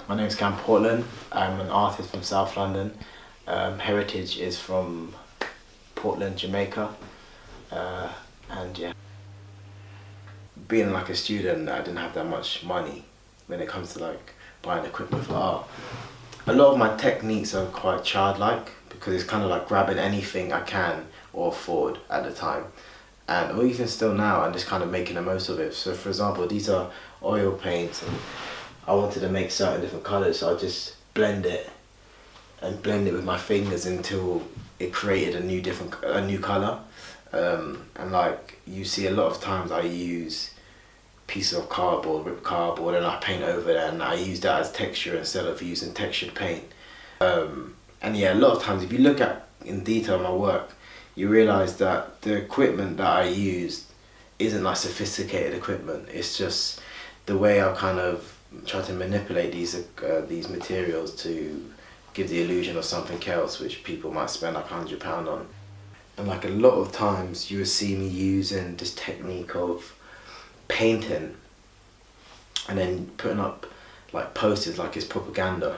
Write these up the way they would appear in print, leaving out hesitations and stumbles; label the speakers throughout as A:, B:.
A: My name's Cam Portland. I'm an artist from South London. Heritage is from Portland, Jamaica. And yeah, being like a student, I didn't have that much money when it comes to like buying equipment for art. A lot of my techniques are quite childlike because it's kind of like grabbing anything I can or afford at the time. Or even still now, I'm just kind of making the most of it. So for example, these are oil paints and I wanted to make certain different colours, so I just blend it with my fingers until it created a new colour. And like you see a lot of times I use pieces of cardboard, ripped cardboard, and I paint over that, and I use that as texture instead of using textured paint. And yeah, a lot of times if you look at in detail my work, you realise that the equipment that I used isn't like sophisticated equipment. It's just the way I kind of try to manipulate these materials to give the illusion of something else which people might spend like £100 on. And like a lot of times you will see me using this technique of painting and then putting up like posters like it's propaganda,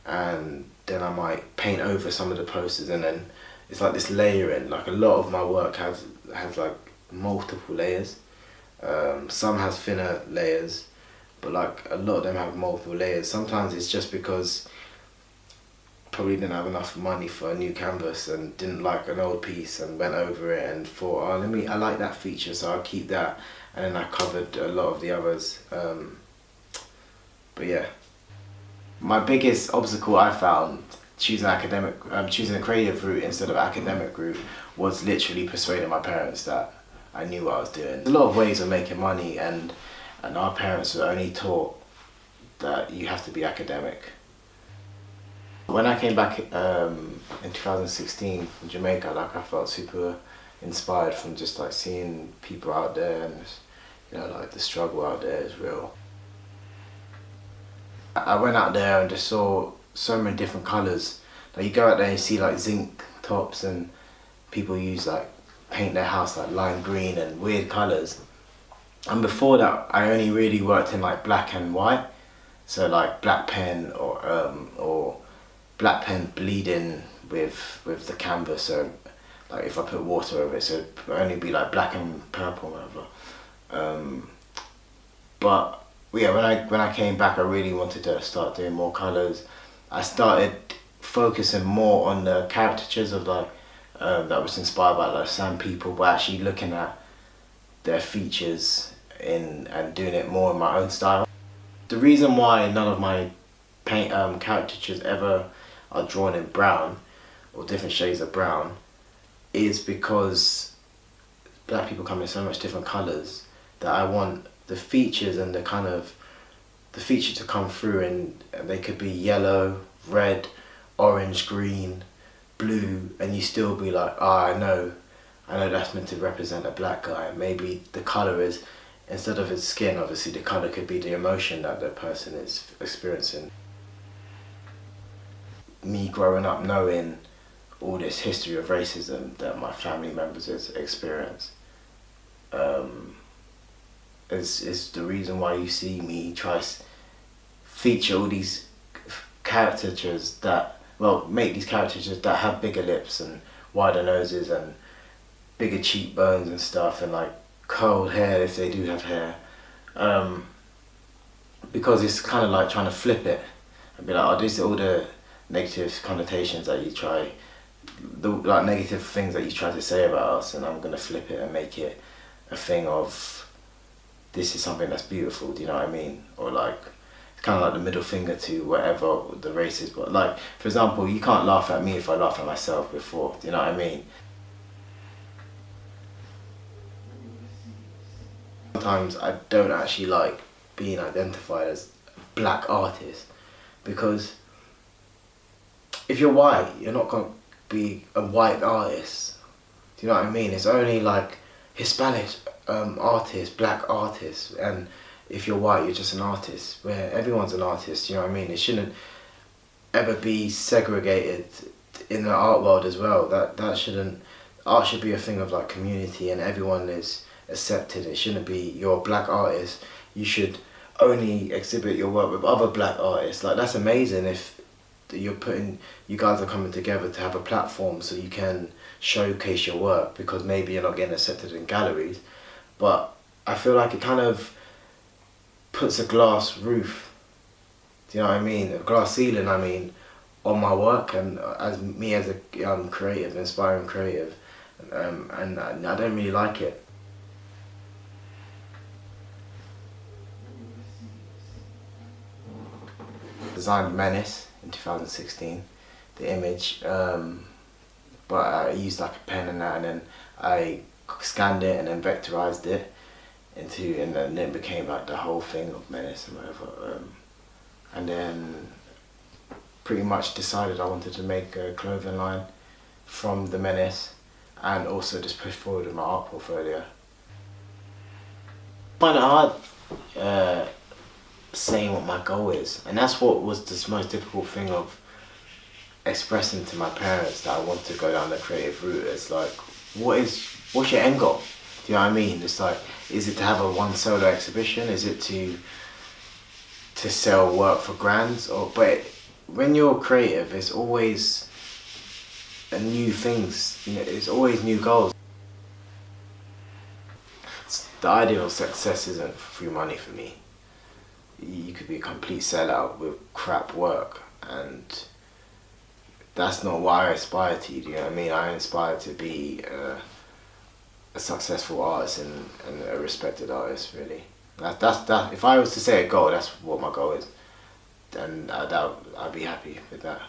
A: and then I might paint over some of the posters, and then it's like this layering. Like a lot of my work has like multiple layers. Some has thinner layers, but like a lot of them have multiple layers. Sometimes it's just because probably didn't have enough money for a new canvas and didn't like an old piece and went over it and thought, oh, I like that feature, so I'll keep that, and then I covered a lot of the others. But yeah, my biggest obstacle I found choosing a creative route instead of academic route was literally persuading my parents that I knew what I was doing. There's a lot of ways of making money, and our parents were only taught that you have to be academic. When I came back in 2016 from Jamaica, like I felt super inspired from just like seeing people out there, and you know, like the struggle out there is real. I went out there and just saw so many different colours. Like you go out there and you see like zinc tops, and people paint their house like lime green and weird colours. And before that, I only really worked in like black and white, so like black pen or black pen bleeding with the canvas. So like if I put water over it, so it would only be like black and purple, whatever. But yeah, when I came back, I really wanted to start doing more colours. I started focusing more on the caricatures of like that was inspired by like San people, but actually looking at their features and doing it more in my own style. The reason why none of my caricatures ever are drawn in brown or different shades of brown is because black people come in so much different colours that I want the features and the feature to come through, and they could be yellow, red, orange, green, blue, and you still be like, I know that's meant to represent a black guy. Maybe the colour is, instead of his skin, obviously the colour could be the emotion that the person is experiencing. Me growing up knowing all this history of racism that my family members has experienced is the reason why you see me try feature all these caricatures make these caricatures that have bigger lips and wider noses and bigger cheekbones and stuff, and like curled hair if they do have hair, because it's kind of like trying to flip it and be like, oh, these are all the negative connotations that you try, like negative things that you try to say about us, and I'm gonna flip it and make it a thing of this is something that's beautiful. Do you know what I mean? Or like it's kind of like the middle finger to whatever the race is. But like for example, you can't laugh at me if I laugh at myself before. Do you know what I mean? Sometimes I don't actually like being identified as a black artist, because if you're white, you're not going to be a white artist. Do you know what I mean? It's only like Hispanic artists, black artists, and if you're white, you're just an artist, where everyone's an artist, you know what I mean? It shouldn't ever be segregated in the art world as well. That shouldn't, art should be a thing of like community, and everyone is accepted. It shouldn't be, you're a black artist, you should only exhibit your work with other black artists. Like, that's amazing if you guys are coming together to have a platform so you can showcase your work, because maybe you're not getting accepted in galleries. But I feel like it kind of puts a glass roof, do you know what I mean? A glass ceiling, I mean, on my work, and as a creative, inspiring creative, and I don't really like it. Designed Menace in 2016, the image, but I used like a pen and that, and then I scanned it and then vectorized it and then it became like the whole thing of Menace and whatever. And then pretty much decided I wanted to make a clothing line from the Menace, and also just push forward with my art portfolio. I find it hard saying what my goal is, and that's what was the most difficult thing of expressing to my parents that I want to go down the creative route. It's like, what's your end goal? Do you know what I mean? It's like, is it to have a one solo exhibition? Is it to sell work for brands? But when you're creative, it's always a new things. You know, it's always new goals. The ideal success isn't through money for me. You could be a complete sellout with crap work, and that's not what I aspire to. Do you know what I mean? I aspire to be a successful artist and a respected artist, really. That. If I was to say a goal, that's what my goal is, and I'd be happy with that.